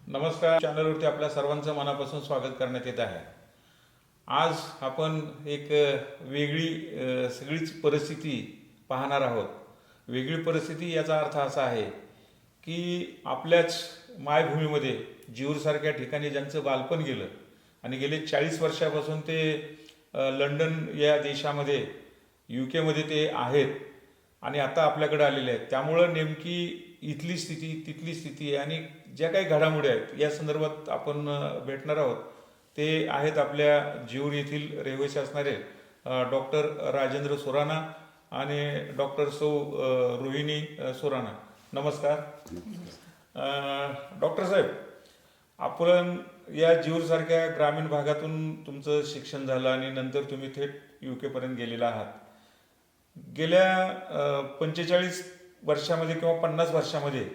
नमस्कार. चॅनलवरती आपल्या सर्वांचं मनापासून स्वागत करण्यात येत आहे. आज आपण एक वेगळी सगळीच परिस्थिती पाहणार आहोत. वेगळी परिस्थिती याचा अर्थ असा आहे की आपल्याच मायभूमीमध्ये जीवरसारख्या ठिकाणी ज्यांचं बालपण गेलं आणि गेले 40 वर्षापासून ते लंडन या देशामध्ये UK मध्ये ते आहेत आणि आता आपल्याकडे आलेले आहेत. त्यामुळं नेमकी इथली स्थिती तिथली स्थिती आणि ज्या काही घडामोडी आहेत या संदर्भात आपण भेटणार आहोत. ते आहेत आपल्या जीवर येथील रहिवासी असणारे डॉक्टर राजेंद्र सुराणा आणि डॉक्टर सौ रोहिणी सुराणा. नमस्कार. डॉक्टर साहेब, आपण या जीवरसारख्या ग्रामीण भागातून तुमचं शिक्षण झालं आणि नंतर तुम्ही थेट UK पर्यंत गेलेला आहात. गेल्या 45 वर्षामध्ये किंवा 50 वर्षामध्ये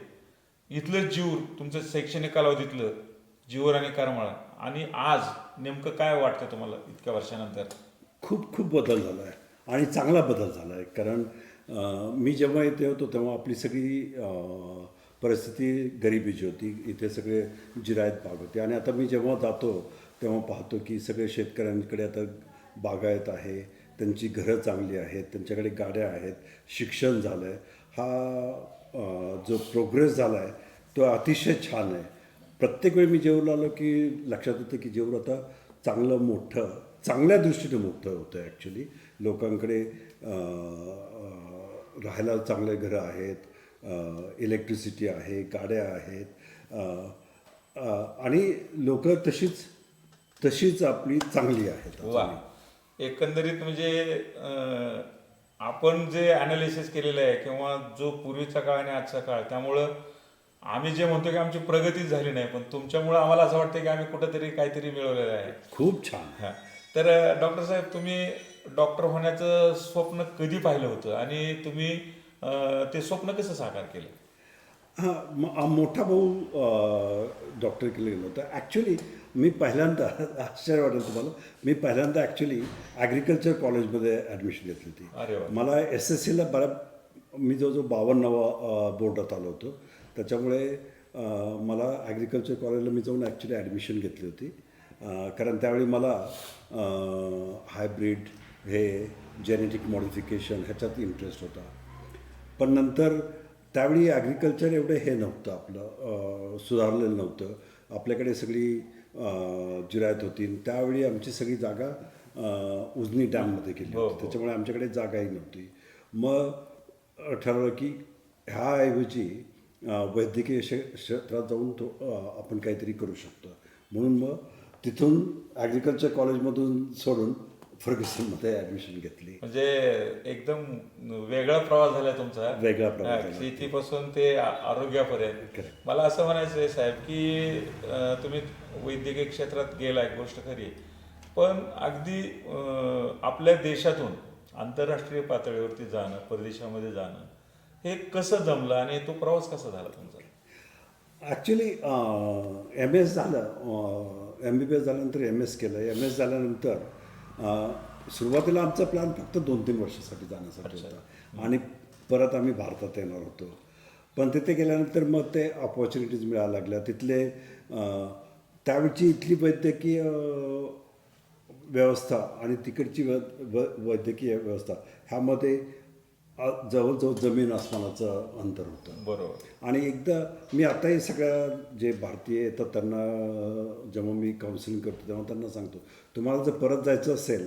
इथलं जीवर तुमचं शैक्षणिक कालावधीतलं जीवर आणि करमाळा आणि आज नेमकं काय वाटतं तुम्हाला इतक्या वर्षानंतर? खूप खूप बदल झाला आहे आणि चांगला बदल झाला आहे. कारण मी जेव्हा इथे होतो तेव्हा आपली सगळी परिस्थिती गरिबीची होती. इथे सगळे जिरायत बाग होते आणि आता मी जेव्हा जातो तेव्हा पाहतो की सगळे शेतकऱ्यांकडे आता बागायत आहे, त्यांची घरं चांगली आहेत, त्यांच्याकडे गाड्या आहेत, शिक्षण झालं आहे. हा जो प्रोग्रेस झाला आहे तो अतिशय छान आहे. प्रत्येक वेळी मी जेवढं आलो की लक्षात येतं की जेवढं आता चांगलं मोठं चांगल्या दृष्टीने मोठं होतं आहे. ॲक्च्युली लोकांकडे राहायला चांगले घरं आहेत, इलेक्ट्रिसिटी आहे, गाड्या आहेत आणि लोक तशीच आपली चांगली आहेत. वा, एकंदरीत म्हणजे आपण जे ॲनालिसिस केलेलं आहे किंवा जो पूर्वीचा काळ आणि आजचा काळ, त्यामुळं आम्ही जे म्हणतो की आमची प्रगतीच झाली नाही, पण तुमच्यामुळं आम्हाला असं वाटतं की आम्ही कुठंतरी काहीतरी मिळवलेलं आहे. खूप छान. हां, तर डॉक्टर साहेब, तुम्ही डॉक्टर होण्याचं स्वप्न कधी पाहिलं होतं आणि तुम्ही ते स्वप्न कसं साकार केलं? हां, मोठा भाऊ डॉक्टर केलं गेलं होतं. ॲक्च्युली मी पहिल्यांदा आश्चर्य वाटेल तुम्हाला, मी पहिल्यांदा ॲक्च्युली ॲग्रिकल्चर कॉलेजमध्ये ॲडमिशन घेतली होती. अरे वा. मला SSCला मी जवळजवळ 52वा बोर्डात आलो होतो. त्याच्यामुळे मला ॲग्रिकल्चर कॉलेजला मी जाऊन ॲक्च्युली ॲडमिशन घेतली होती. कारण त्यावेळी मला हायब्रिड हे जेनेटिक मॉडिफिकेशन ह्याच्यात इंटरेस्ट होता. पण नंतर त्यावेळी ॲग्रिकल्चर एवढं हे नव्हतं, आपलं सुधारलेलं नव्हतं. आपल्याकडे सगळी जिरायत होती. त्यावेळी आमची सगळी जागा उजनी डॅममध्ये गेली होती. त्याच्यामुळे आमच्याकडे जागाही नव्हती. मग ठरवलं की ह्याऐवजी वैद्यकीय क्षेत्रात जाऊन आपण काहीतरी करू शकतो. म्हणून मग तिथून ॲग्रिकल्चर कॉलेजमधून सोडून फर्ग्युसनमध्ये ॲडमिशन घेतली. म्हणजे एकदम वेगळा प्रवास झाला तुमचा. वेगळा प्रवास झाला. शेतीपासून ते आरोग्यापर्यंत. मला असं म्हणायचं आहे साहेब की तुम्ही वैद्यकीय क्षेत्रात गेलाय, गोष्ट खरी, पण अगदी आपल्या देशातून आंतरराष्ट्रीय पातळीवरती जाणं, परदेशामध्ये जाणं, हे कसं जमलं आणि तो प्रवास कसा झाला तुमचा? ॲक्च्युली MS झालं, MBBS झाल्यानंतर MS केलं. MS झाल्यानंतर सुरुवातीला आमचा प्लॅन फक्त 2-3 वर्षासाठी जाण्यासाठी होता आणि परत आम्ही भारतात येणार होतो. पण तिथे गेल्यानंतर मग ते ऑपॉर्च्युनिटीज मिळायला लागल्या. तिथले त्यावेळची इथली वैद्यकीय व्यवस्था आणि तिकडची वैद्यकीय व्यवस्था ह्यामध्ये जवळजवळ जमीन आसमानाचं अंतर होतं. बरोबर. आणि एकदा मी आताही सगळ्या जे भारतीय येतात त्यांना जेव्हा मी काउन्सिलिंग करतो तेव्हा त्यांना सांगतो, तुम्हाला जर परत जायचं असेल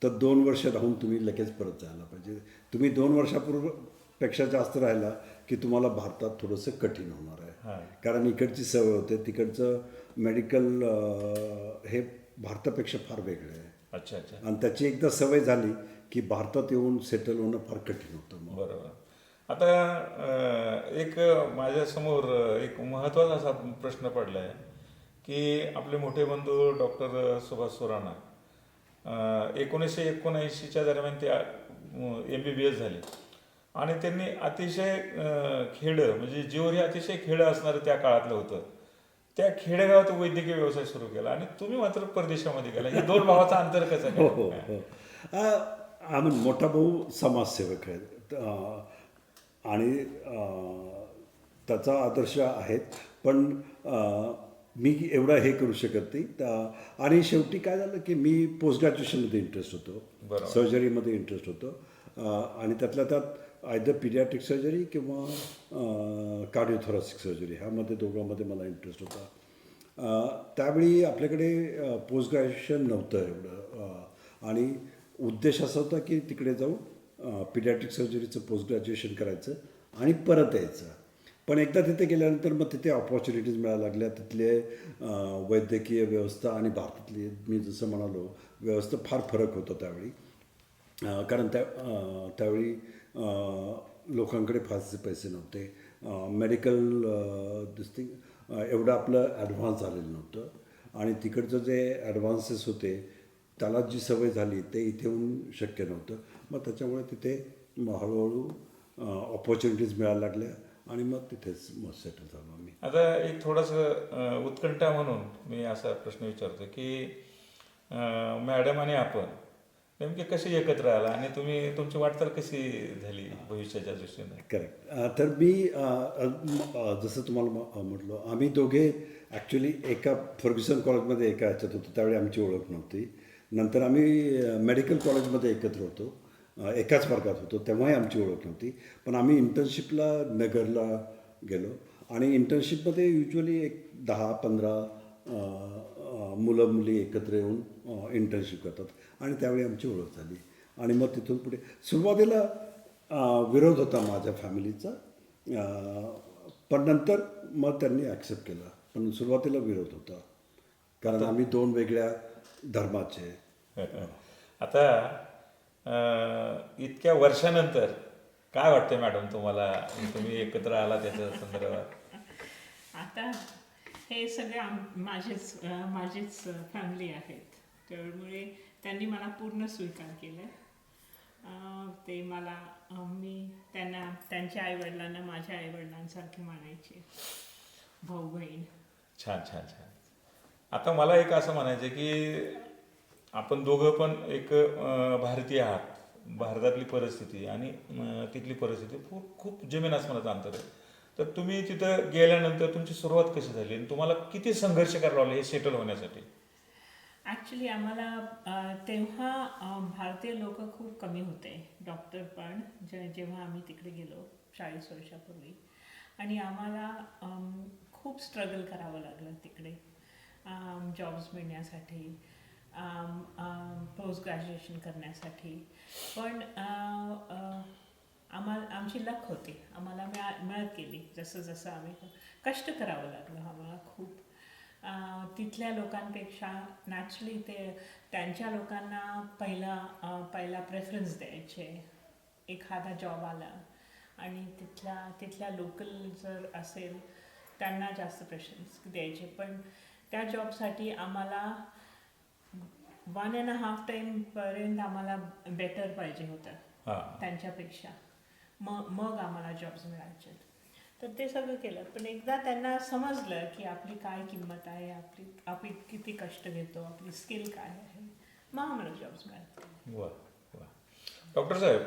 तर 2 वर्ष राहून तुम्ही लगेच परत जायला पाहिजे. तुम्ही 2 वर्षापेक्षा जास्त राहिला की तुम्हाला भारतात थोडंसं कठीण होणार आहे. कारण इकडची सवय होते, तिकडचं मेडिकल हे भारतापेक्षा फार वेगळं आहे. अच्छा अच्छा. आणि त्याची एकदा सवय झाली की भारतात येऊन सेटल होणं फार कठीण होतं. बरोबर. आता एक माझ्यासमोर एक महत्त्वाचा असा प्रश्न पडला आहे की आपले मोठे बंधू डॉक्टर सुभाष सुराणा 1979च्या दरम्यान ते MBBS झाले आणि त्यांनी अतिशय खेडं, म्हणजे जीवर हे अतिशय खेडं असणारं त्या काळातलं होतं. त्या खेडेगावात वैद्यकीय व्यवसाय सुरू केला आणि तुम्ही मात्र परदेशामध्ये गेला. हे 2 भावाचा अंतर कसं? हो. आम्ही मोठा भाऊ समाजसेवक आहे आणि त्याचा आदर्श आहेत. पण मी एवढं हे करू शकत नाही आणि शेवटी काय झालं की मी पोस्ट ग्रॅज्युएशनमध्ये इंटरेस्ट होतो, बरोबर. सर्जरीमध्ये इंटरेस्ट होतो आणि त्यातल्या त्यात आयदर पिडियाट्रिक सर्जरी किंवा कार्डिओथॉरॅसिक सर्जरी ह्यामध्ये दोघांमध्ये मला इंटरेस्ट होता. त्यावेळी आपल्याकडे पोस्ट ग्रॅज्युएशन नव्हतं एवढं आणि उद्देश असा होता की तिकडे जाऊन पिडियाट्रिक सर्जरीचं पोस्ट ग्रॅज्युएशन करायचं आणि परत यायचं. पण एकदा तिथे गेल्यानंतर मग तिथे ऑपॉर्च्युनिटीज मिळायला लागल्या. तिथले वैद्यकीय व्यवस्था आणि भारतातली मी जसं म्हणालो व्यवस्था फार फरक होता त्यावेळी. कारण त्यावेळी लोकांकडे फारसे पैसे नव्हते. मेडिकल दिसथिंग एवढं आपलं ॲडव्हान्स झालेलं नव्हतं आणि तिकडचं जे ॲडव्हान्सेस होते त्याला जी सवय झाली ते इथे येऊन शक्य नव्हतं. मग त्याच्यामुळे तिथे मग हळूहळू ऑपॉर्च्युनिटीज मिळायला लागल्या आणि मग तिथेच मग सेटल झालो आम्ही. आता एक थोडंसं उत्कंठा म्हणून मी असा प्रश्न विचारतो की मॅडम आणि आपण नेमके कसे एकत्र आला आणि तुमची वाटचाल कशी झाली भविष्याच्या दृष्टीने? करेक्ट. तर मी जसं तुम्हाला म्हटलं आम्ही दोघे ॲक्च्युली एका फर्ग्युसन कॉलेजमध्ये एका ह्याच्यात होतो. त्यावेळी आमची ओळख नव्हती. नंतर आम्ही मेडिकल कॉलेजमध्ये एकत्र होतो, एकाच वर्गात होतो, तेव्हाही आमची ओळख नव्हती. पण आम्ही इंटर्नशिपला नगरला गेलो आणि इंटर्नशिपमध्ये युजली एक 10-15 मुलं मुली एकत्र येऊन इंटर्नशिप करतात आणि त्यावेळी आमची ओळख झाली. आणि मग तिथून पुढे सुरुवातीला विरोध होता माझ्या फॅमिलीचा, पण नंतर मग त्यांनी ॲक्सेप्ट केलं. पण सुरुवातीला विरोध होता कारण आम्ही दोन वेगळ्या धर्माचे. आता इतक्या वर्षानंतर काय वाटतं मॅडम तुम्हाला, तुम्ही एकत्र आला त्याच्या संदर्भात? आता हे सगळे माझेच फॅमिली आहेत, त्यामुळे त्यांनी मला पूर्ण स्वीकार केलं. ते मला मी त्यांच्या आईवडिलांना माझ्या आईवडिलांसारखे मानायचे, भाऊ बहीण. छान छान छान. आता मला एक असं म्हणायचं की आपण दोघं पण एक भारतीय आहात. भारतातली परिस्थिती आणि तिथली परिस्थिती खूप जमीन आसमानाचं अंतर आहे. तर तुम्ही तिथं गेल्यानंतर तुमची सुरुवात कशी झाली आणि तुम्हाला किती संघर्ष करावा लागला हे सेटल होण्यासाठी? ॲक्च्युली आम्हाला तेव्हा भारतीय लोक खूप कमी होते, डॉक्टर पण जेव्हा आम्ही तिकडे गेलो 40 वर्षापूर्वी. आणि आम्हाला खूप स्ट्रगल करावं लागलं तिकडे जॉब्स मिळण्यासाठी, पोस्ट ग्रॅज्युएशन करण्यासाठी. पण आमची लक होती, आम्हाला मिळत गेली. जसं जसं आम्ही कष्ट करावं लागलं आम्हाला खूप. तिथल्या लोकांपेक्षा नॅचरली त्यांच्या लोकांना पहिला प्रेफरन्स द्यायचे. एखादा जॉब आला आणि तिथल्या लोकल जर असेल त्यांना जास्त प्रेफरन्स द्यायचे. पण त्या जॉबसाठी आम्हाला 1.5 टाईमपर्यंत आम्हाला बेटर पाहिजे होतं त्यांच्यापेक्षा. मग आम्हाला जॉब्स मिळायचे. तर ते सगळं केलं. पण एकदा त्यांना समजलं की आपली काय किंमत आहे, आपली किती कष्ट घेतो, आपली स्किल काय आहे, मग आम्हाला जॉब्स मिळाले. वा वा. डॉक्टर साहेब,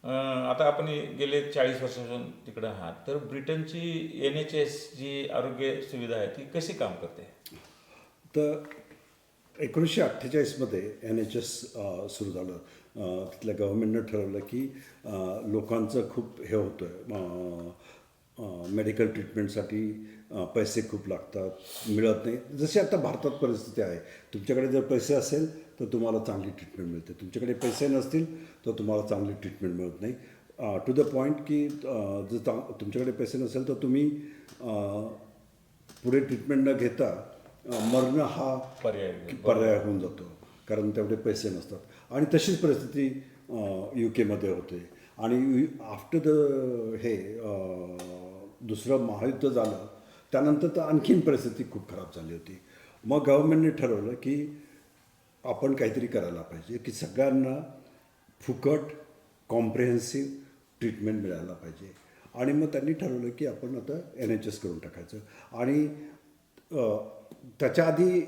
आता आपण गेले 40 वर्षापासून तिकडं आहात, तर ब्रिटनची NHS जी आरोग्य सुविधा आहे ती कशी काम करते? तर 1948मध्ये NHS सुरू झालं. तिथल्या गव्हर्मेंटनं ठरवलं की लोकांचं खूप हे होतं, मेडिकल ट्रीटमेंटसाठी पैसे खूप लागतात, मिळत नाही. जशी आता भारतात परिस्थिती आहे, तुमच्याकडे जर पैसे असेल तर तुम्हाला चांगली ट्रीटमेंट मिळते, तुमच्याकडे पैसे नसतील तर तुम्हाला चांगली ट्रीटमेंट मिळत नाही. टू द पॉईंट की जर तुमच्याकडे पैसे नसेल तर तुम्ही पुढे ट्रीटमेंट न घेता मरणं हा पर्याय होऊन जातो, कारण तेवढे पैसे नसतात. आणि तशीच परिस्थिती UK होते. आणि आफ्टर दुसरं महायुद्ध झालं त्यानंतर तर आणखीन परिस्थिती खूप खराब झाली होती. मग गव्हर्मेंटने ठरवलं की आपण काहीतरी करायला पाहिजे की सगळ्यांना फुकट कॉम्प्रिहेन्सिव्ह ट्रीटमेंट मिळायला पाहिजे. आणि मग त्यांनी ठरवलं की आपण आता NHS करून टाकायचं. आणि त्याच्या आधी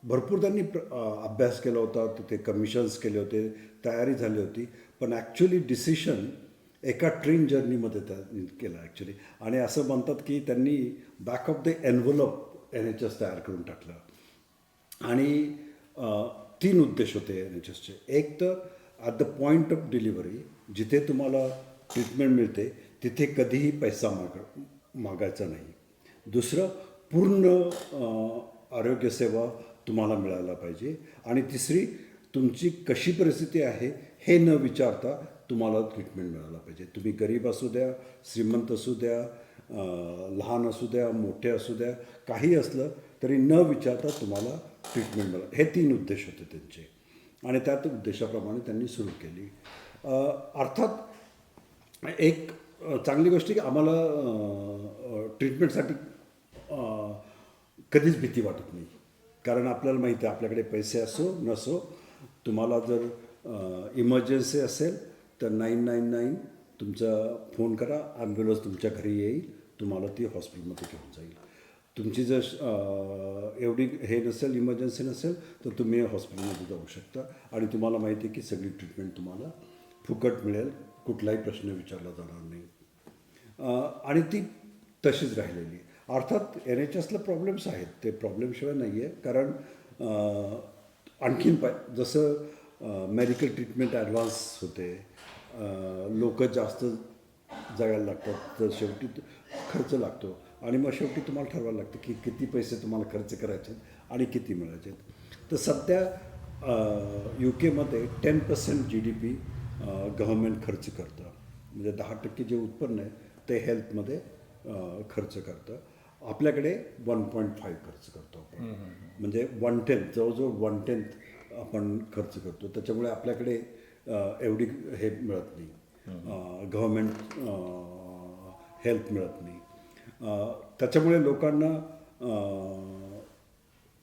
भरपूर त्यांनी अभ्यास केला होता, तिथे कमिशन्स केले होते, तयारी झाली होती. पण ॲक्च्युली डिसिशन एका ट्रेन जर्नीमध्ये त्या केलं ॲक्च्युली. आणि असं म्हणतात की त्यांनी back of the envelope NHS तयार करून टाकलं. आणि 3 उद्देश होते NHSचे. एक तर at the point of delivery, जिथे तुम्हाला ट्रीटमेंट मिळते तिथे कधीही पैसा मागायचा नाही. दुसरं, पूर्ण आरोग्यसेवा तुम्हाला मिळायला पाहिजे. आणि तिसरी, तुमची कशी परिस्थिती आहे हे न विचारता तुम्हाला ट्रीटमेंट मिळायला पाहिजे. तुम्ही गरीब असू द्या, श्रीमंत असू द्या, लहान असू द्या, मोठे असू द्या, काही असलं तरी न विचारता तुम्हाला ट्रीटमेंट मिळालं. हे 3 उद्देश होते त्यांचे. आणि त्यात उद्देशाप्रमाणे त्यांनी सुरू केली. अर्थात एक चांगली गोष्ट की आम्हाला ट्रीटमेंटसाठी कधीच भीती वाटत नाही. कारण आपल्याला माहिती आहे आपल्याकडे पैसे असो नसो, तुम्हाला जर इमर्जन्सी असेल तर 999 तुमचा फोन करा, ॲम्ब्युलन्स तुमच्या घरी येईल, तुम्हाला ती हॉस्पिटलमध्ये घेऊन जाईल. तुमची जर एवढी हे नसेल, इमर्जन्सी नसेल, तर तुम्ही हॉस्पिटलमध्ये जाऊ शकता. आणि तुम्हाला माहिती आहे की सगळी ट्रीटमेंट तुम्हाला फुकट मिळेल, कुठलाही प्रश्न विचारला जाणार नाही. आणि ती तशीच राहिलेली. अर्थात NHSला प्रॉब्लेम्स आहेत, ते प्रॉब्लेमशिवाय नाही आहे. कारण आणखीन जसं मेडिकल ट्रीटमेंट ॲडव्हान्स होते, लोक जास्त जगायला लागतात, तर शेवटी खर्च लागतो. आणि मग शेवटी तुम्हाला ठरवायला लागतं की किती पैसे तुम्हाला खर्च करायचे आणि किती मिळायचे. तर सध्या UK मध्ये 10% GDP गव्हर्मेंट खर्च करतं. म्हणजे 10% जे उत्पन्न आहे ते हेल्थमध्ये खर्च करतं. आपल्याकडे 1.5 खर्च करतो आपण. म्हणजे 1/10, जवळजवळ 1/10 आपण खर्च करतो. त्याच्यामुळे आपल्याकडे एवढी हे मिळत नाही, गव्हर्मेंट हेल्थ मिळत नाही. त्याच्यामुळे लोकांना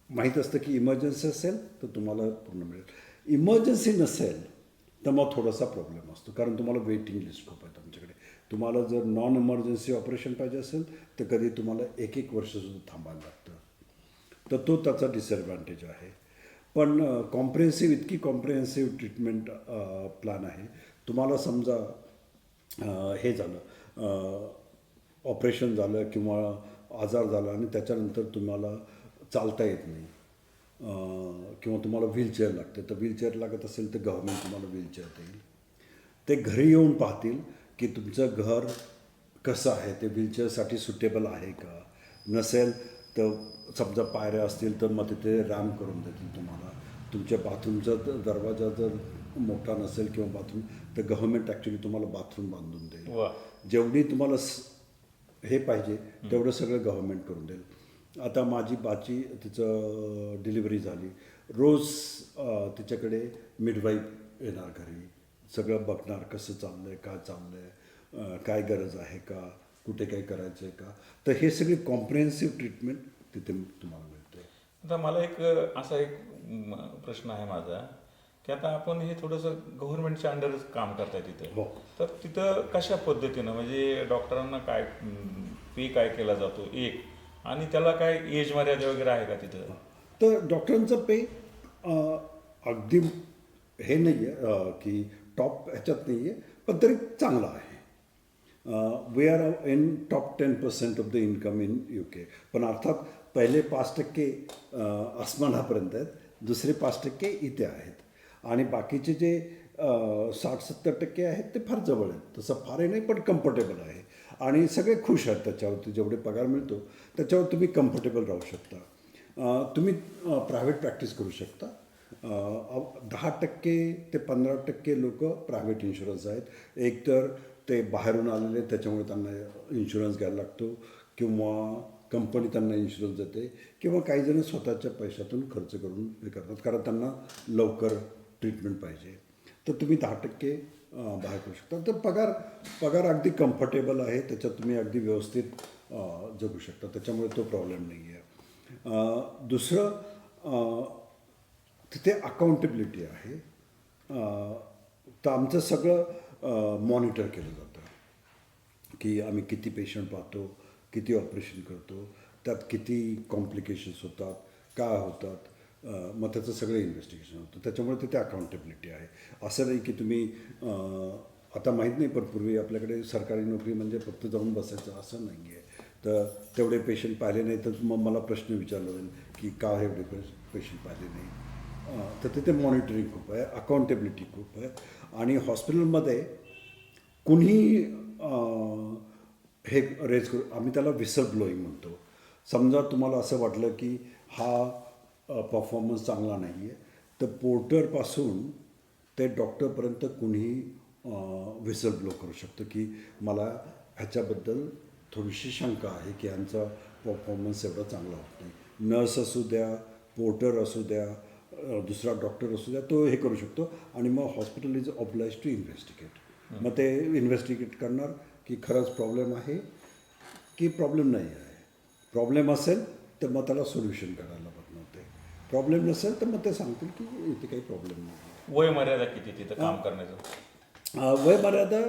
माहीत असतं की इमर्जन्सी असेल तर तुम्हाला पूर्ण मिळेल. इमर्जन्सी नसेल तर मग थोडासा प्रॉब्लेम असतो, कारण तुम्हाला वेटिंग लिस्ट खूप आहे तुमच्याकडे. तुम्हाला जर नॉन इमर्जन्सी ऑपरेशन पाहिजे असेल तर कधी तुम्हाला 1-1 वर्षसुद्धा थांबायला लागतं. तर तो त्याचा डिसएडव्हान्टेज आहे. पण इतकी कॉम्प्रिहेन्सिव्ह ट्रीटमेंट प्लॅन आहे. तुम्हाला समजा हे झालं, ऑपरेशन झालं किंवा आजार झाला आणि त्याच्यानंतर तुम्हाला चालता येत नाही, किंवा तुम्हाला व्हीलचेअर लागते, तर व्हीलचेअर लागत असेल तर गव्हर्मेंट तुम्हाला व्हीलचेअर देईल. ते घरी येऊन पाहतील की तुमचं घर कसं आहे, ते व्हीलचेअरसाठी सुटेबल आहे का. नसेल तर समजा पायऱ्या असतील तर मग तिथे रॅम्प करून देतील तुम्हाला. तुमच्या बाथरूमचा दरवाजा जर मोठा नसेल किंवा बाथरूम, तर गव्हर्मेंट ॲक्च्युली तुम्हाला बाथरूम बांधून देईल. जेवढी तुम्हाला हे पाहिजे तेवढं सगळं गव्हर्मेंट करून देईल. आता माझी बाची, तिचं डिलिव्हरी झाली, रोज तिच्याकडे मिडवाईफ येणार घरी, सगळं बघणार कसं चाललं आहे, काय चाललं आहे, काय गरज आहे का, कुठे काय करायचं आहे का. तर हे सगळी कॉम्प्रिहेन्सिव्ह ट्रीटमेंट तिथे तुम्हाला मिळते. आता मला असा एक प्रश्न आहे माझा, की आता आपण हे थोडंसं गव्हर्नमेंटच्या अंडरच काम करताय तिथे. हो. तर तिथं कशा पद्धतीनं, म्हणजे डॉक्टरांना काय पे काय केला जातो एक, आणि त्याला काय एज मर्यादा वगैरे आहे का तिथं? तर डॉक्टरांचं पे अगदी हे नाही आहे की टॉप ह्याच्यात नाही आहे, पण तरी चांगलं आहे. We are in top 10% of the income in UK. पण अर्थात पहिले 5% आसमानापर्यंत आहेत, दुसरे 5% इथे आहेत, आणि बाकीचे जे 60-70% आहेत ते फार जवळ आहेत. तसं फारही नाही, पण कम्फर्टेबल आहे. आणि सगळे खुश आहेत त्याच्यावरती. जेवढे पगार मिळतो त्याच्यावर तुम्ही कम्फर्टेबल राहू शकता. तुम्ही प्रायव्हेट प्रॅक्टिस करू शकता. 10% ते 15% लोक प्रायव्हेट इन्शुरन्स आहेत. एक तर ते बाहेरून आलेले, त्याच्यामुळे त्यांना इन्शुरन्स घ्यायला लागतो, किंवा कंपनी त्यांना इन्शुरन्स देते, किंवा काही जण स्वतःच्या पैशातून खर्च करून हे करतात, कारण त्यांना लवकर ट्रीटमेंट पाहिजे. तर तुम्ही 10% बाहेर करू शकता. तर पगार अगदी कम्फर्टेबल आहे, त्याच्यात तुम्ही अगदी व्यवस्थित जगू शकता, त्याच्यामुळे तो प्रॉब्लेम नाही आहे. दुसरं, तिथे अकाउंटेबिलिटी आहे. तर आमचं सगळं मॉनिटर केलं जातं की आम्ही किती पेशंट पाहतो, किती ऑपरेशन करतो, त्यात किती कॉम्प्लिकेशन्स होतात, काय होतात, मग त्याचं सगळं इन्व्हेस्टिगेशन होतं. त्याच्यामुळे तिथे अकाउंटेबिलिटी आहे. असं नाही की तुम्ही आता माहीत नाही, पण पूर्वी आपल्याकडे सरकारी नोकरी म्हणजे फक्त जाऊन बसायचं असं नाही आहे. तर तेवढे पेशंट पाहिले नाही तर मग मला प्रश्न विचारला जाईल की का एवढे पेशंट पाहिले नाही. तर तिथे मॉनिटरिंग खूप आहे, अकाउंटेबिलिटी खूप आहे. आणि हॉस्पिटलमध्ये कुणीही हे रेज करू, आम्ही त्याला विसल ब्लोईंग म्हणतो. समजा तुम्हाला असं वाटलं की हा परफॉर्मन्स चांगला नाही आहे, तर पोर्टरपासून ते डॉक्टरपर्यंत कुणीही व्हिसल ब्लो करू शकतो की मला ह्याच्याबद्दल थोडीशी शंका आहे की ह्यांचा परफॉर्मन्स एवढा चांगला होत नाही. नर्स असू द्या, पोर्टर असू द्या, दुसरा डॉक्टर असू द्या, तो हे करू शकतो. आणि मग hospital is obliged to investigate. मग ते इन्व्हेस्टिगेट करणार की खरंच प्रॉब्लेम आहे की प्रॉब्लेम नाही आहे. प्रॉब्लेम असेल तर मग त्याला सोल्युशन करायला बनवते. प्रॉब्लेम नसेल तर मग ते सांगतील की इथे काही प्रॉब्लेम नाही. वय मर्यादा किती तिथं काम करण्याचं? वय मर्यादा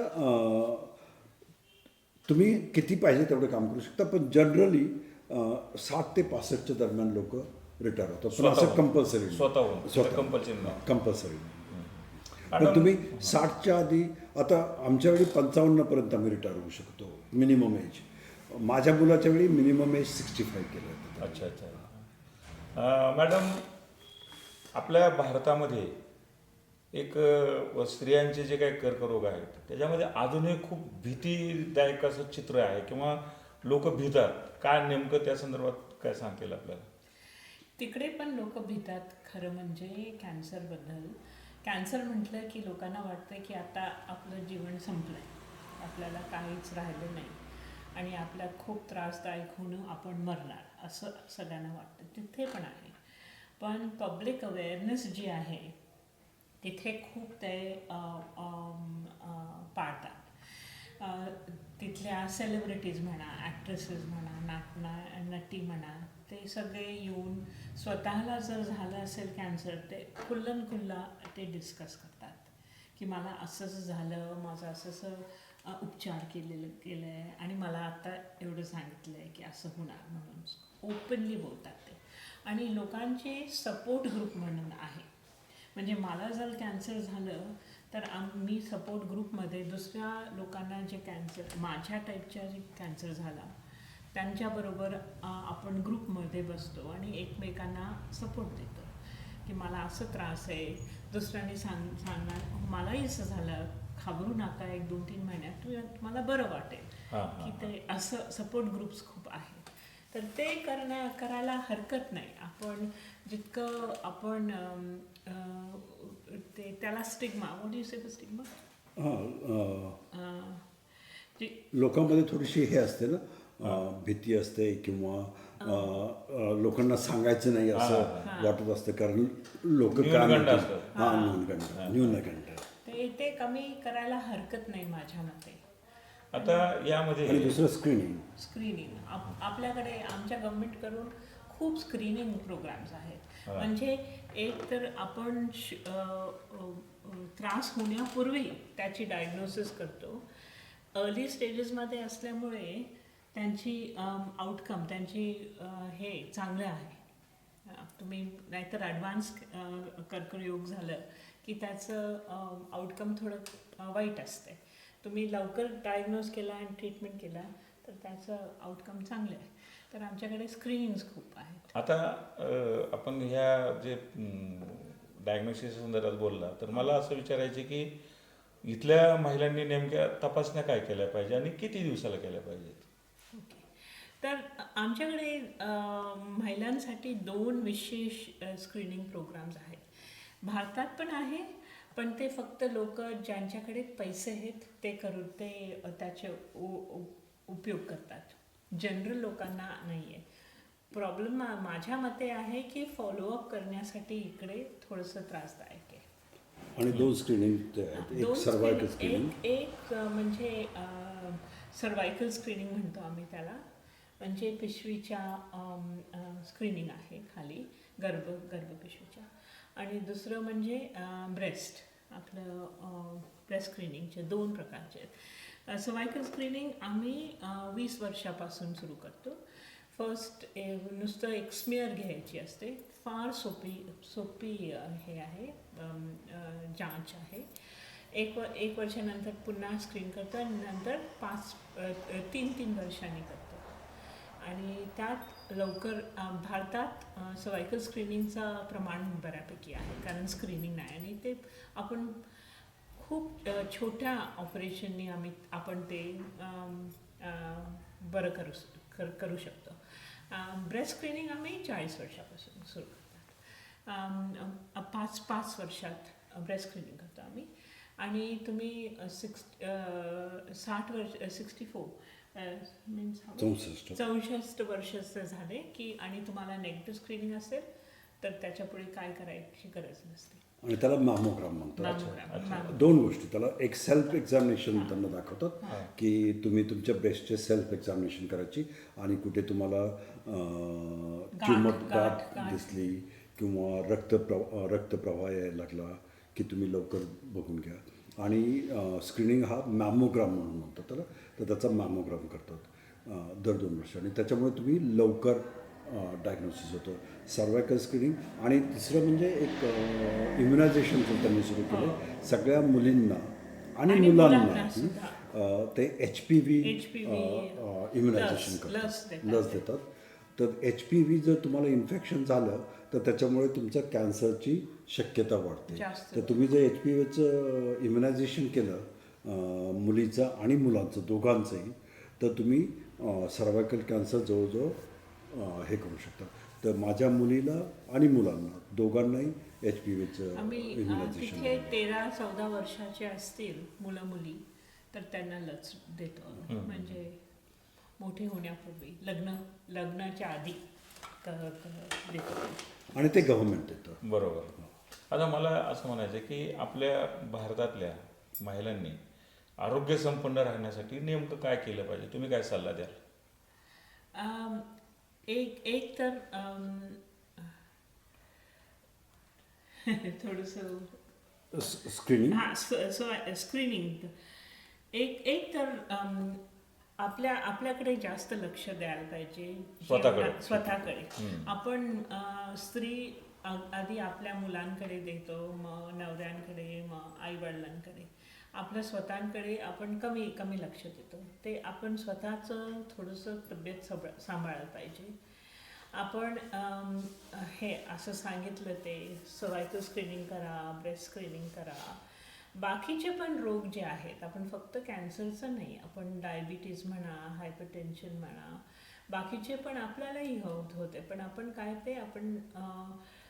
तुम्ही किती पाहिजे तेवढं काम करू शकता, पण जनरली 60 ते 65च्या दरम्यान लोक रिटायर होतात. पण असं कंपल्सरी स्वतःहून कंपल्सरी नाही. कंपल्सरी पण तुम्ही 60च्या आधी, आता आमच्या वेळी 55पर्यंत आम्ही रिटायर होऊ शकतो मिनिमम एज. माझ्या मुलाच्या वेळी मिनिमम एज 65 केलं होतं. अच्छा अच्छा. मॅडम, आपल्या भारतामध्ये एक स्त्रियांचे जे काही कर्करोग आहेत त्याच्यामध्ये अजूनही खूप भीतीदायक असं चित्र आहे किंवा लोक भीतात. काय नेमकं त्या संदर्भात काय सांगतील आपल्याला? तिकडे पण लोक भीतात खरं म्हणजे कॅन्सरबद्दल. कॅन्सर म्हटलं की लोकांना वाटतं की आता आपलं जीवन संपलं आहे, आपल्याला काहीच राहिलं नाही आणि आपल्याला खूप त्रासदायक होऊन आपण मरणार असं सगळ्यांना वाटतं. तिथे पण आहे, पण पब्लिक अवेअरनेस जी आहे तिथे खूप ते पाळतात. तिथल्या सेलिब्रिटीज म्हणा, ॲक्ट्रेसेस म्हणा, नटी म्हणा, ते सगळे येऊन स्वतःला जर झालं असेल कॅन्सर ते खुल्ला ते डिस्कस करतात की मला असंच झालं, माझं असं उपचार केलं आहे आणि मला आता एवढं सांगितलं आहे की असं होणार म्हणून ओपनली बोलतात ते. आणि लोकांचे सपोर्ट ग्रुप म्हणून आहे. म्हणजे मला जर कॅन्सर झालं तर मी सपोर्ट ग्रुपमध्ये दुसऱ्या लोकांना जे कॅन्सर माझ्या टाईपच्या जे कॅन्सर झाला त्यांच्याबरोबर आपण ग्रुपमध्ये बसतो आणि एकमेकांना सपोर्ट देतो की मला असं त्रास आहे. दुसऱ्यांनी सांगणार मलाही असं झालं, घाबरू नका, 1-2-3 महिन्यात मला बरं वाटेल. की ते असं सपोर्ट ग्रुप्स खूप आहेत. तर ते करायला हरकत नाही. आपण जितकं आपण ते त्याला stigma, what do you say the stigma, लोकांमध्ये थोडीशी हे असते ना, भीती असते किंवा लोकांना सांगायचं नाही असं वाटत असतं, कारण लोक काय म्हणतात. न्यूनगंड ते कमी करायला हरकत नाही माझ्या मते. आता यामध्ये आणि दुसरं स्क्रीनिंग आपल्याकडे आमच्या गव्हर्नमेंटकडून खूप स्क्रीनिंग प्रोग्राम्स आहेत. म्हणजे एक तर आपण त्रास होण्यापूर्वी त्याची डायग्नोसिस करतो. अर्ली स्टेजेसमध्ये असल्यामुळे त्यांची आउटकम त्यांची हे चांगलं आहे. तुम्ही नाहीतर ॲडव्हान्स कर्करोग झालं की त्याचं आउटकम थोडं वाईट असते. तुम्ही लवकर डायग्नोज केला आणि ट्रीटमेंट केला तर त्याचं आउटकम चांगलं आहे. तर आमच्याकडे स्क्रीनिंग्स खूप आहेत. आता आपण ह्या जे डायग्नोसिस संदर्भात बोलला तर मला असं विचारायचं की इथल्या महिलांनी नेमक्या तपासण्या काय केल्या पाहिजे आणि किती दिवसाला केल्या पाहिजेत? ओके, तर आमच्याकडे महिलांसाठी 2 विशेष स्क्रीनिंग प्रोग्राम्स आहेत. भारतात पण आहे, पण ते फक्त लोक ज्यांच्याकडे पैसे आहेत ते त्याचे उपयोग करतात. जनरल लोकांना नाही आहे. प्रॉब्लेम माझ्या मते आहे की फॉलोअप करण्यासाठी इकडे थोडंसं त्रासदायक आहे. आणि 2 स्क्रीनिंग आहेत. एक सर्वायकल स्क्रीनिंग, एक म्हणजे सर्वायकल स्क्रीनिंग म्हणतो आम्ही त्याला. म्हणजे पिशवीच्या स्क्रीनिंग आहे खाली गर्भपिशवीच्या. आणि दुसरं म्हणजे ब्रेस्ट, आपलं ब्रेस्ट स्क्रीनिंगचे 2 प्रकारचे आहेत. सर्वायकल स्क्रीनिंग आम्ही 20 वर्षापासून सुरू करतो. फर्स्ट नुसतं एक स्मिअर घ्यायची असते, फार सोपी हे आहे, जांच आहे. एक वर्षानंतर पुन्हा स्क्रीन करतो आणि नंतर 3 वर्षांनी करतो. आणि त्यात लवकर भारतात सर्वायकल स्क्रीनिंगचं प्रमाण बऱ्यापैकी आहे, कारण स्क्रीनिंग नाही आणि ते आपण खूप छोट्या ऑपरेशननी आपण ते बरं करू शकतो. ब्रेस्ट स्क्रीनिंग आम्ही 40 वर्षापासून सुरू करतात. 5 वर्षात ब्रेस्ट स्क्रीनिंग करतो आम्ही. आणि तुम्ही 64 मीन्स 64 वर्षाचे झाले की आणि तुम्हाला नेगेटिव्ह स्क्रीनिंग असेल तर त्याच्या पुढे काय करायची गरज नसते. आणि त्याला मॅमोग्राम म्हणतात. मॅमोग्राम. 2 गोष्टी, त्याला एक सेल्फ एक्झामिनेशन त्यांना दाखवतात की तुम्ही तुमच्या ब्रेस्टचे सेल्फ एक्झामिनेशन करायची आणि कुठे तुम्हाला गाठ दिसली किंवा रक्तप्रवाह यायला लागला की तुम्ही लवकर बघून घ्या. आणि स्क्रीनिंग हा मॅमोग्राम म्हणून म्हणतात त्याला, तर त्याचा मॅमोग्राम करतात दर 2 वर्ष आणि त्याच्यामुळे तुम्ही लवकर डायग्नोसिस होतं सर्वायकल स्क्रीनिंग. आणि तिसरं म्हणजे एक इम्युनायझेशन त्यांनी सुरू केलं सगळ्या मुलींना आणि मुलांना. ते HPV इम्युनायझेशन करतात, लस देतात. तर HPV जर तुम्हाला इन्फेक्शन झालं तर त्याच्यामुळे तुमच्या कॅन्सरची शक्यता वाढते. तर तुम्ही जर HPVचं इम्युनायझेशन केलं मुलीचं आणि मुलांचं दोघांचंही, तर तुम्ही सर्वायकल कॅन्सर जवळजवळ हे करू शकता. तर माझ्या मुलीला आणि मुलांना दोघांनाही HPVचं इम्युनायझेशन. तिथे 13-14 वर्षाचे असतील मुलं मुली तर त्यांना लस देतो, म्हणजे मोठे होण्यापूर्वी लग्नाच्या आधी देतो आणि ते गव्हर्नमेंट देतं. बरोबर. आता मला असं म्हणायचं की आपल्या भारतातल्या महिलांनी आरोग्य संपन्न राहण्यासाठी नेमकं काय केलं पाहिजे, तुम्ही काय सल्ला द्याल? एक तर थोडंसं स्क्रीनिंग स्क्रीनिंग एक तर आपल्याकडे जास्त लक्ष द्यायला पाहिजे स्वतःकडे. आपण स्त्री आधी आपल्या मुलांकडे देतो, मग नवऱ्यांकडे, मग आईवडिलांकडे. आपल्या स्वतःकडे आपण कमी लक्ष देतो. ते आपण स्वतःचं थोडंसं तब्येत सांभाळलं पाहिजे. आपण हे असं सांगितलं ते सर्वायकल स्क्रीनिंग करा, ब्रेस्ट स्क्रीनिंग करा. बाकीचे पण रोग जे आहेत, आपण फक्त कॅन्सरचं नाही, आपण डायबिटीज म्हणा, हायपरटेन्शन म्हणा, बाकीचे पण आपल्यालाही होते, पण आपण काय ते आपण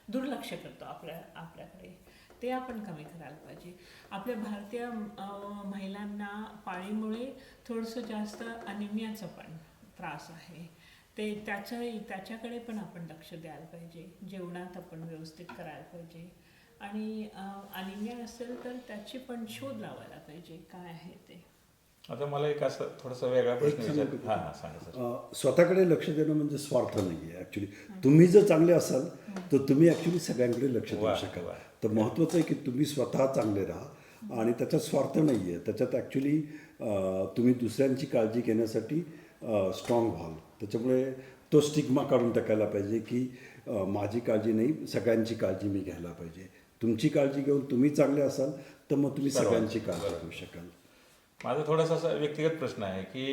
दुर्लक्ष करतो आपल्याकडे. ते आपण कमी करायला पाहिजे. आपल्या भारतीय महिलांना पाळीमुळे थोडंसं जास्त अनिमियाचा पण त्रास आहे. ते त्याच्याकडे पण आपण लक्ष द्यायला पाहिजे. जेवणात आपण व्यवस्थित करायला पाहिजे. आणि अनिमिया असेल तर त्याची पण शोध लावायला पाहिजे काय आहे ते. आता मला एक असं थोडासा वेगळा प्रश्न विचारायचा. हां सांगा सर. स्वतःकडे लक्ष देणं म्हणजे स्वार्थ नाही आहे ॲक्च्युली. तुम्ही जर चांगले असाल तर तुम्ही ॲक्च्युली सगळ्यांकडे लक्ष देऊ शकाल. तर महत्त्वाचं आहे की तुम्ही स्वतः चांगले राहा आणि त्याच्यात स्वार्थ नाही आहे. त्याच्यात ॲक्च्युली तुम्ही दुसऱ्यांची काळजी घेण्यासाठी स्ट्रॉंग व्हाल. त्याच्यामुळे तो स्टिग्मा काढून टाकायला पाहिजे की माझी काळजी नाही, सगळ्यांची काळजी मी घ्यायला पाहिजे. तुमची काळजी घेऊन तुम्ही चांगले असाल तर मग तुम्ही सगळ्यांची काळजी घेऊ शकाल. माझा थोडासा असा व्यक्तिगत प्रश्न आहे की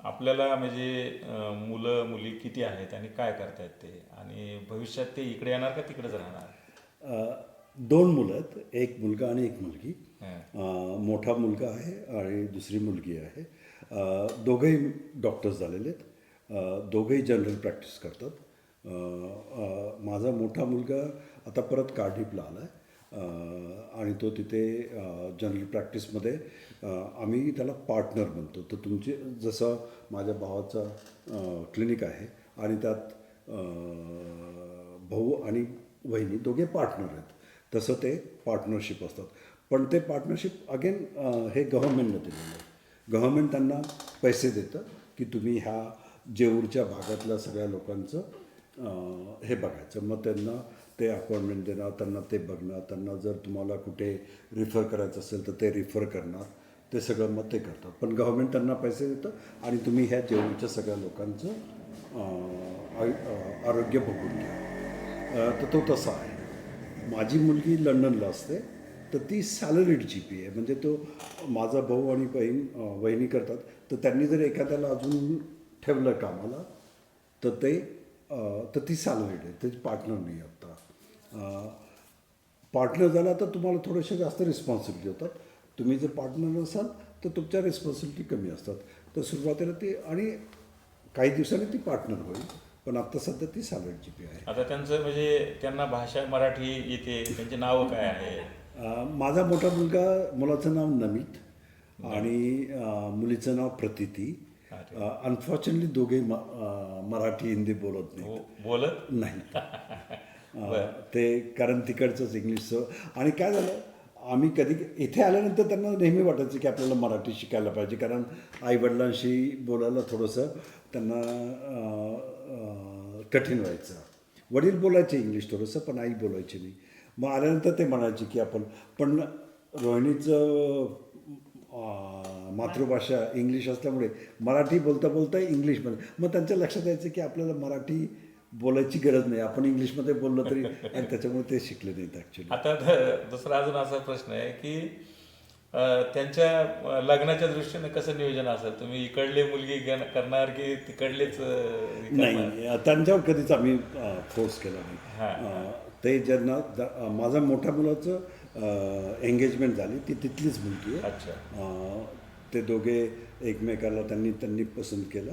आपल्याला म्हणजे मुलं मुली किती आहेत आणि काय करतायत ते, आणि भविष्यात ते इकडे येणार का तिकडेच राहणार? 2 मुलं आहेत, एक मुलगा आणि एक मुलगी. मोठा मुलगा आहे आणि दुसरी मुलगी आहे. दोघंही डॉक्टर्स झालेले आहेत. दोघंही जनरल प्रॅक्टिस करतात. माझा मोठा मुलगा आता परत कार्डिफला आला आहे आणि तो तिथे जनरल प्रॅक्टिसमध्ये आम्ही त्याला पार्टनर म्हणतो. तर तुमचे जसं माझ्या भावाचा क्लिनिक आहे आणि त्यात भाऊ आणि वहिनी दोघे पार्टनर आहेत, तसं ते पार्टनरशिप असतात. पण ते पार्टनरशिप अगेन हे गव्हर्नमेंटने दिलेलं आहे. गव्हर्नमेंट त्यांना पैसे देतं की तुम्ही ह्या जेऊरच्या भागातल्या सगळ्या लोकांचं हे बघायचं. मग त्यांना ते अपॉइंटमेंट देणार, त्यांना ते बघणार, त्यांना जर तुम्हाला कुठे रिफर करायचं असेल तर ते रिफर करणार. ते सगळं मग ते करतात. पण गव्हर्नमेंट त्यांना पैसे देतं आणि तुम्ही ह्या जेऊरच्या सगळ्या लोकांचं आरोग्य बघून घ्या. तर तो तसा आहे. माझी मुलगी लंडनला असते तर ती सॅलरीड GP आहे. म्हणजे तो माझा भाऊ आणि वहिनी करतात, तर त्यांनी जर एखाद्याला अजून ठेवलं कामाला तर ती सॅलरीड आहे, त्याची पार्टनर नाही आत्ता. पार्टनर झाला तर तुम्हाला थोडेसे जास्त रिस्पॉन्सिबिलिटी होतात. तुम्ही जर पार्टनर नसाल तर तुमच्या रिस्पॉन्सिबिलिटी कमी असतात. तर सुरुवातीला ती आणि काही दिवसांनी ती पार्टनर होईल, पण आत्ता सध्या ती सॅलरीड GP आहे. आता त्यांचं म्हणजे त्यांना भाषा मराठी येते, त्यांचे नावं काय आहे? माझा मोठा मुलाचं नाव नमित आणि मुलीचं नाव प्रतीती. अनफॉर्च्युनेटली दोघे मराठी हिंदी बोलत नाही. बोलत नाही. ते कारण तिकडचंच इंग्लिशचं. आणि काय झालं, आम्ही कधी इथे आल्यानंतर त्यांना नेहमी वाटायचं की आपल्याला मराठी शिकायला पाहिजे, कारण आईवडिलांशी बोलायला थोडंसं त्यांना कठीण व्हायचं. वडील बोलायचे इंग्लिश थोडंसं, पण आई बोलायची नाही. मग आल्यानंतर ते म्हणायचे की पण रोहिणीचं मातृभाषा इंग्लिश असल्यामुळे मराठी बोलता बोलता इंग्लिशमध्ये, मग त्यांच्या लक्षात यायचं की आपल्याला मराठी बोलायची गरज नाही, आपण इंग्लिशमध्ये बोललो तरी, आणि त्याच्यामुळे ते शिकले नाहीत ॲक्च्युली. आता दुसरा अजून असा प्रश्न आहे की त्यांच्या लग्नाच्या दृष्टीने कसं नियोजन असेल? तुम्ही इकडले मुलगी करणार की तिकडलेच नाही, त्यांच्यावर कधीच आम्ही फोर्स केला नाही. ते ज्यांना माझ्या मोठ्या मुलाचं एंगेजमेंट झाली, ती तिथलीच मुलगी आहे. अच्छा. ते दोघे एकमेकाला त्यांनी पसंत केलं.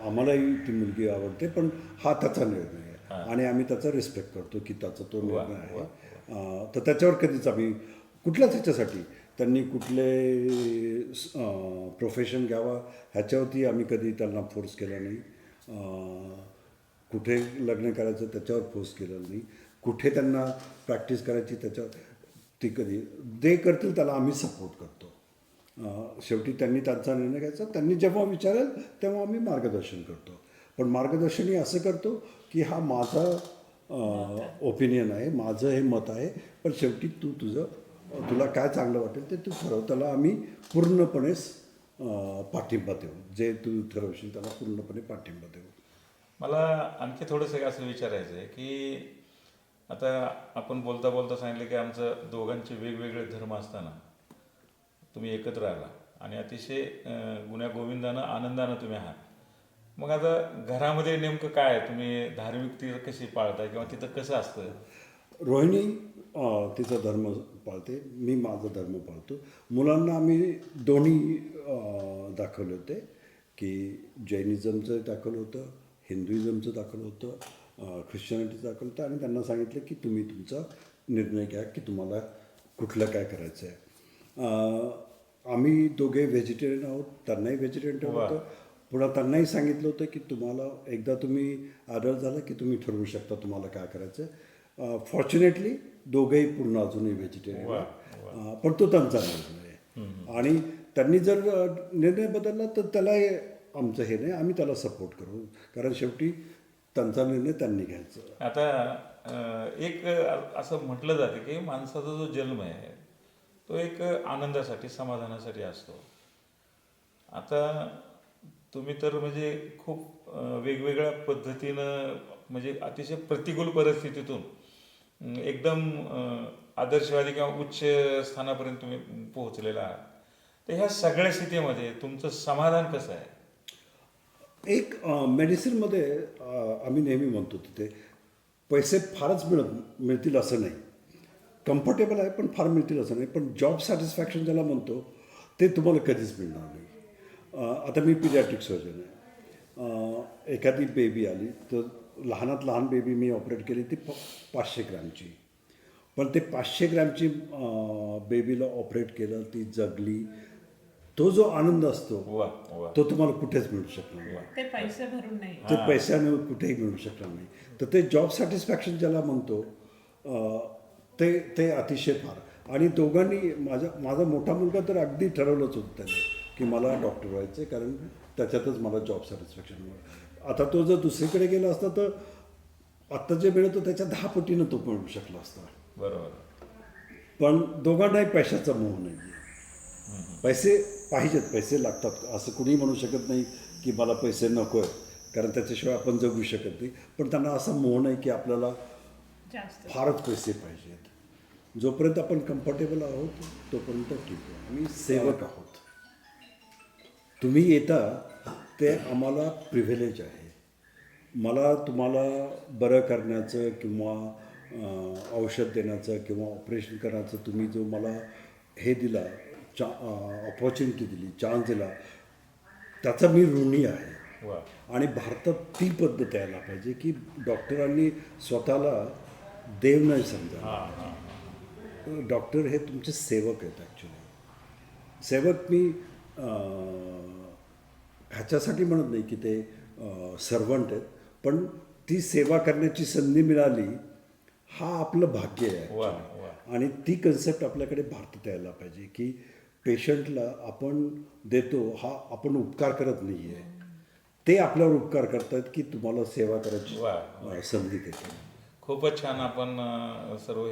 आम्हालाही ती मुलगी आवडते, पण हा त्याचा निर्णय आहे आणि आम्ही त्याचा रिस्पेक्ट करतो की त्याचा तो निर्णय आहे. तर त्याच्यावर कधीच आम्ही कुठल्याच ह्याच्यासाठी त्यांनी कुठले प्रोफेशन घ्यावा ह्याच्यावरती आम्ही कधी त्यांना फोर्स केला नाही. कुठे लग्न करायचं त्याच्यावर फोर्स केलं नाही. कुठे त्यांना प्रॅक्टिस करायची त्याच्यावर ती कधी ते करतील त्याला आम्ही सपोर्ट करतो. शेवटी त्यांनी त्यांचा निर्णय घ्यायचा. त्यांनी जेव्हा विचारेल तेव्हा आम्ही मार्गदर्शन करतो. पण मार्गदर्शनही असं करतो की हा माझा ओपिनियन आहे, माझं हे मत आहे, पण शेवटी तुला काय चांगलं वाटेल ते तू ठरव. त्याला आम्ही पूर्णपणे पाठिंबा देऊ. जे तू ठरवशील त्याला पूर्णपणे पाठिंबा देऊ. मला आणखी थोडंसं असं विचारायचं आहे की आता आपण बोलता बोलता सांगितलं की आमचं दोघांचे वेगवेगळे धर्म असताना तुम्ही एकत्र आला आणि अतिशय गुण्यागोविंदानं आनंदानं तुम्ही आहात. मग आता घरामध्ये नेमकं काय आहे? तुम्ही धार्मिकता कशी पाळताय किंवा तिथं कसं असतं? रोहिणी तिचा धर्म पाळते, मी माझा धर्म पाळतो. मुलांना आम्ही दोन्ही दाखवले होते की जैनिझमचं दाखवलं होतं, हिंदुइझमचं दाखवलं होतं, ख्रिश्चनिटीचं दाखवलं होतं, आणि त्यांना सांगितलं की तुम्ही तुमचा निर्णय घ्या की तुम्हाला कुठलं काय करायचं आहे. आम्ही दोघे व्हेजिटेरियन आहोत, त्यांनाही व्हेजिटेरियन ठेवलं होतं. पुन्हा त्यांनाही सांगितलं होतं की तुम्हाला एकदा तुम्ही आदर झाला की तुम्ही ठरवू शकता तुम्हाला काय करायचं आहे. फॉर्च्युनेटली दोघेही पूर्ण अजूनही व्हेजिटेरियन आहे, पण तो त्यांचा निर्णय आहे. आणि त्यांनी जर निर्णय बदलला तर त्याला आमचं हे नाही, आम्ही त्याला सपोर्ट करू, कारण शेवटी त्यांचा निर्णय त्यांनी घ्यायचा. आता एक असं म्हटलं जातं की माणसाचा जो जन्म आहे तो एक आनंदासाठी, समाधानासाठी असतो. आता तुम्ही तर म्हणजे खूप वेगवेगळ्या पद्धतीनं, म्हणजे अतिशय प्रतिकूल परिस्थितीतून एकदम आदर्शवादी किंवा उच्च स्थानापर्यंत तुम्ही पोहोचलेला आहात. तर ह्या सगळ्या स्थितीमध्ये तुमचं समाधान कसं आहे? एक मेडिसिनमध्ये आम्ही नेहमी म्हणतो तिथे पैसे फारच मिळतील असं नाही. कम्फर्टेबल आहे पण फार मिळतील असं नाही. पण जॉब सॅटिस्फॅक्शन ज्याला म्हणतो ते तुम्हाला कधीच मिळणार नाही. आता मी पिडियाट्रिक सर्जन आहे. एखादी बेबी आली तर लहानात लहान बेबी मी ऑपरेट केली ती 500 ग्रॅमची. पण ते 500 ग्रॅमची बेबीला ऑपरेट केलं, ती जगली, तो जो आनंद असतो तो तुम्हाला कुठेच मिळू शकणार नाही. ते पैसे भरून नाही, ते पैशाने कुठेही मिळू शकणार नाही. तर ते जॉब सॅटिस्फॅक्शन ज्याला म्हणतो ते अतिशय फार. आणि दोघांनी माझा मोठा मुलगा तर अगदी ठरवलंच होतं त्याने की मला डॉक्टर व्हायचं आहे, कारण त्याच्यातच मला जॉब सॅटिस्फॅक्शन मिळालं. आता तो जर दुसरीकडे गेला असता तर आत्ता जे मिळतं त्याच्या 10 पटीनं तो मिळू शकला असता. बरोबर. पण दोघांनाही पैशाचा मोह नाही आहे. पैसे पाहिजेत, पैसे लागतात, असं कुणीही म्हणू शकत नाही की मला पैसे नको आहे, कारण त्याच्याशिवाय आपण जगू शकत नाही. पण त्यांना असा मोह नाही की आपल्याला जास्त फारच पैसे पाहिजेत. जोपर्यंत आपण कम्फर्टेबल आहोत तोपर्यंत ठीक आहे. आम्ही सेवक आहोत. तुम्ही येता ते आम्हाला प्रिव्हिलेज आहे. मला तुम्हाला बरं करण्याचं किंवा औषध देण्याचं किंवा ऑपरेशन करण्याचं तुम्ही जो मला हे दिला ऑपॉर्च्युनिटी दिली, चान्स दिला, त्याचा मी ऋणी आहे. वा. आणि भारतात ती पद्धत यायला पाहिजे की डॉक्टरांनी स्वतःला देव नाही समजा. हां हां. डॉक्टर हे तुमचे सेवक आहेत ॲक्च्युली. सेवक मी ह्याच्यासाठी म्हणत नाही की ते सर्वंट आहेत, पण ती सेवा करण्याची संधी मिळाली हा आपलं भाग्य आहे. वा वा. आणि ती कन्सेप्ट आपल्याकडे भारतात यायला पाहिजे की पेशंटला आपण देतो हा आपण उपकार करत नाही आहे, ते आपल्यावर उपकार करतात की तुम्हाला सेवा करायची वा. संधी देतो. खूपच छान आपण सर्व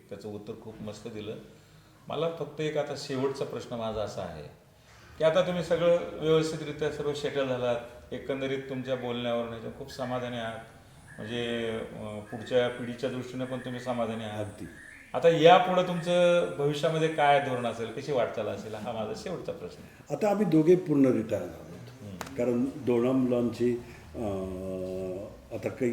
त्याचं उत्तर खूप मस्त दिलं. मला फक्त एक आता शेवटचा प्रश्न माझा असा आहे की आता तुम्ही सगळं व्यवस्थितरित्या सर्व सेटल झालात, एकंदरीत तुमच्या बोलण्यावर खूप समाधानी आहात, म्हणजे पुढच्या पिढीच्या दृष्टीने पण तुम्ही समाधानी आहात. अगदी. आता यापुढे तुमचं भविष्यामध्ये काय धोरण असेल, कशी वाटचाल असेल, हा माझा शेवटचा प्रश्न आहे. आता आम्ही दोघे पूर्ण रिटायर झालो, कारण दोन मुलांची आता काही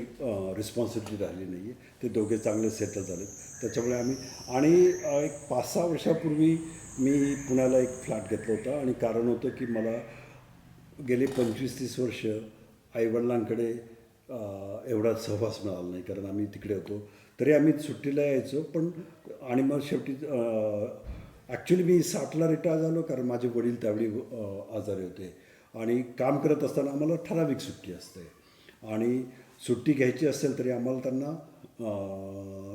रिस्पॉन्सिबिलिटी राहिली नाही आहे. ते दोघे चांगले सेटल झाले. त्याच्यामुळे आम्ही आणि एक 5-6 वर्षापूर्वी मी पुण्याला एक फ्लॅट घेतला होता. आणि कारण होतं की मला गेले 25-30 वर्ष आईवडिलांकडे एवढा सहवास मिळाला नाही, कारण आम्ही तिकडे होतो. तरी आम्ही सुट्टीला यायचो. पण आणि मग शेवटी ॲक्च्युली मी 60ला रिटायर झालो, कारण माझे वडील त्यावेळी आजारी होते. आणि काम करत असताना आम्हाला ठराविक सुट्टी असते, आणि सुट्टी घ्यायची असेल तरी आम्हाला त्यांना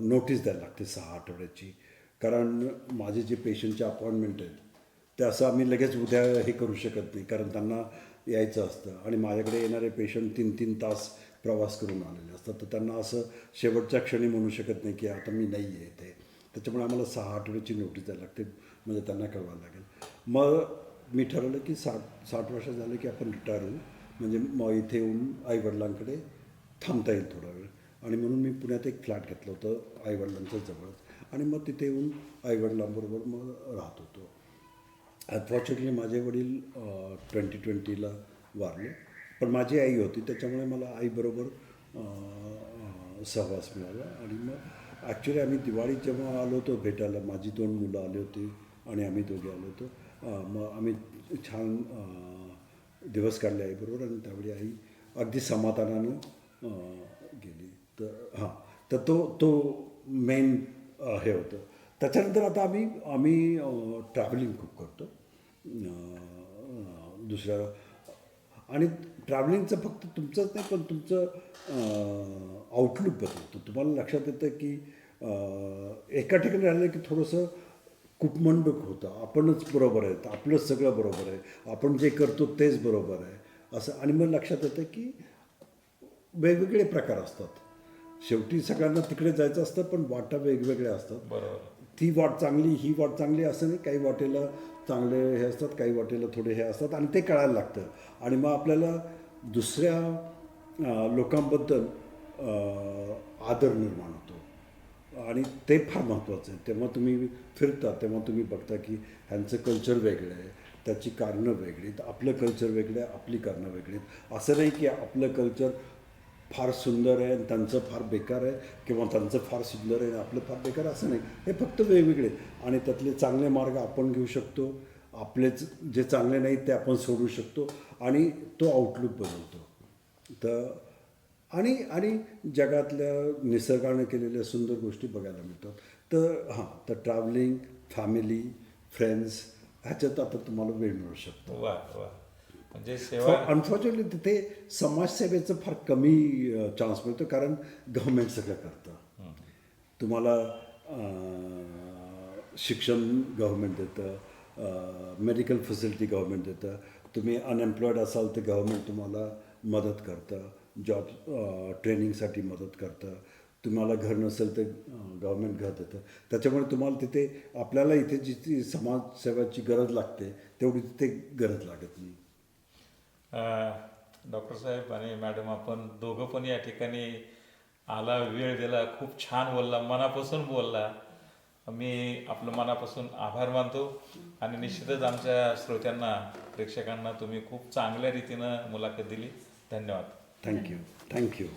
नोटीस द्यायला लागते 6 आठवड्याची. कारण माझे जे पेशंटचे अपॉइंटमेंट आहेत ते असं आम्ही लगेच उद्या हे करू शकत नाही, कारण त्यांना यायचं असतं. आणि माझ्याकडे येणारे पेशंट 3-3 तास प्रवास करून आलेले असतात, तर त्यांना असं शेवटच्या क्षणी म्हणू शकत नाही की आता मी नाही आहे इथे. त्याच्यामुळे आम्हाला 6 आठवड्याची नोटीस द्यायला लागते, म्हणजे त्यांना कळवायला लागेल. मग मी ठरवलं की 60 वर्ष झाले की आपण रिटायर होऊ, म्हणजे मग इथे येऊन आईवडिलांकडे थांबता येईल थोडा वेळ. आणि म्हणून मी पुण्यात एक फ्लॅट घेतलं होतं आईवडिलांच्या जवळच, आणि मग तिथे येऊन आईवडिलांबरोबर मग राहत होतो. अनफॉर्च्युनेटली माझे वडील 2020ला वारले, पण माझी आई होती, त्याच्यामुळे मला आईबरोबर सहवास मिळाला. आणि मग ॲक्च्युली आम्ही दिवाळीत जेव्हा आलो होतो भेटायला, माझी 2 मुलं आले होते आणि आम्ही दोघे आलो होतो. मग आम्ही छान दिवस काढले आईबरोबर, आणि त्यावेळी आई अगदी समाधानानं गेली. तर तर तो मेन हे होतं. त्याच्यानंतर आता आम्ही ट्रॅव्हलिंग खूप करतो दुसऱ्या. आणि ट्रॅव्हलिंगचं फक्त तुमचंच नाही, पण तुमचं आउटलुक बदलतो. तुम्हाला लक्षात येतं की एका ठिकाणी राहिलं की थोडंसं कुटमंडक होतं, आपणच बरोबर आहे, आपलंच सगळं बरोबर आहे, आपण जे करतो तेच बरोबर आहे असं. आणि मग लक्षात येतं की वेगवेगळे प्रकार असतात. शेवटी सगळ्यांना तिकडे जायचं असतं, पण वाटा वेगवेगळ्या असतात. बरोबर. ती वाट चांगली, ही वाट चांगली असं नाही. काही वाटेला चांगले हे असतात, काही वाटेला थोडे हे असतात, आणि ते कळायला लागतं. आणि मग आपल्याला दुसऱ्या लोकांबद्दल आदर निर्माण होतो, आणि ते फार महत्त्वाचं आहे. तेव्हा तुम्ही फिरता तेव्हा तुम्ही बघता की ह्यांचं कल्चर वेगळं आहे, त्याची कारणं वेगळी आहेत, आपलं कल्चर वेगळं आहे, आपली कारणं वेगळी आहेत. असं नाही की आपलं कल्चर फार सुंदर आहे आणि त्यांचं फार बेकार आहे, किंवा त्यांचं फार सुंदर आहे आणि आपलं फार बेकार, असं नाही. हे फक्त वेगवेगळे. आणि त्यातले चांगले मार्ग आपण घेऊ शकतो, आपलेच जे चांगले नाहीत ते आपण सोडू शकतो, आणि तो आउटलुक बदलतो. तर आणि जगातल्या निसर्गाने केलेल्या सुंदर गोष्टी बघायला मिळतात. तर ट्रॅव्हलिंग, फॅमिली, फ्रेंड्स, ह्याच्यात आता तुम्हाला वेळ मिळू शकतो. वा वा. म्हणजे सेवा अनफॉर्च्युनेटली तिथे समाजसेवेचं फार कमी चान्स मिळतो, कारण गव्हर्मेंट सगळं करतं. तुम्हाला शिक्षण गव्हर्मेंट देतं, मेडिकल फॅसिलिटी गव्हर्मेंट देतं, तुम्ही अनएम्प्लॉईड असाल तर गव्हर्मेंट तुम्हाला मदत करतं, जॉब ट्रेनिंगसाठी मदत करतं, तुम्हाला घर नसेल तर गव्हर्मेंट घर देतं. त्याच्यामुळे तुम्हाला तिथे आपल्याला इथे जिथे समाजसेवेची गरज लागते तेवढी तिथे गरज लागत नाही. डॉक्टर साहेब आणि मॅडम, आपण दोघं पण या ठिकाणी आला, वेळ दिला, खूप छान बोलला, मनापासून बोलला. मी आपलं मनापासून आभार मानतो आणि निश्चितच आमच्या श्रोत्यांना प्रेक्षकांना तुम्ही खूप चांगल्या रीतीनं मुलाखत दिली. धन्यवाद. थँक्यू.